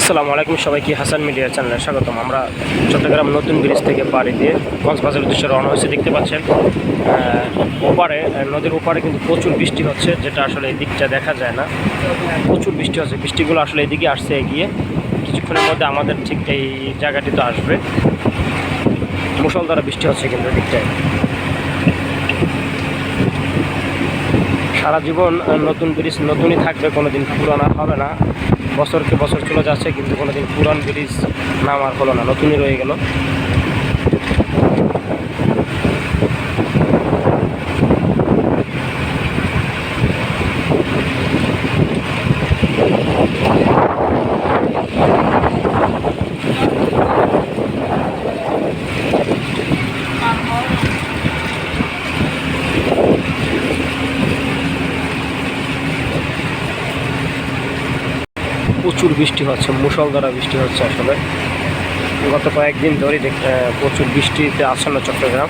আসসালামু আলাইকুম, সবাইকে হাসান মিডিয়া চ্যানেলে স্বাগতম। আমরা চট্টগ্রাম নতুন ব্রিজ থেকে পাড়ি দিয়ে কক্সবাজারের উদ্দেশ্যে রওনা হয়েছে। দেখতে পাচ্ছেন ওপারে, নদীর ওপারে কিন্তু প্রচুর বৃষ্টি হচ্ছে, যেটা আসলে এই দিকটা দেখা যায় না। প্রচুর বৃষ্টি হচ্ছে, বৃষ্টিগুলো আসলে এদিকে আসছে এগিয়ে। কিছুক্ষণের মধ্যে আমাদের ঠিক এই জায়গাটিতে আসবে। মুষলধারে বৃষ্টি হচ্ছে কিন্তু এদিকটায়। সারা জীবন নতুন ব্রিজ নতুনই থাকবে, কোনো দিন পুরানো হবে না। বছরকে বছর চলে যাচ্ছে কিন্তু কোনো দিন পুরান ব্রিজ নাম আর হলো না, নতুনই রয়ে গেল। প্রচুর বৃষ্টি হচ্ছে, মুষলধারে বৃষ্টি হচ্ছে। আসলে গত কয়েকদিন ধরেই প্রচুর বৃষ্টিতে আচ্ছন্ন চট্টগ্রাম।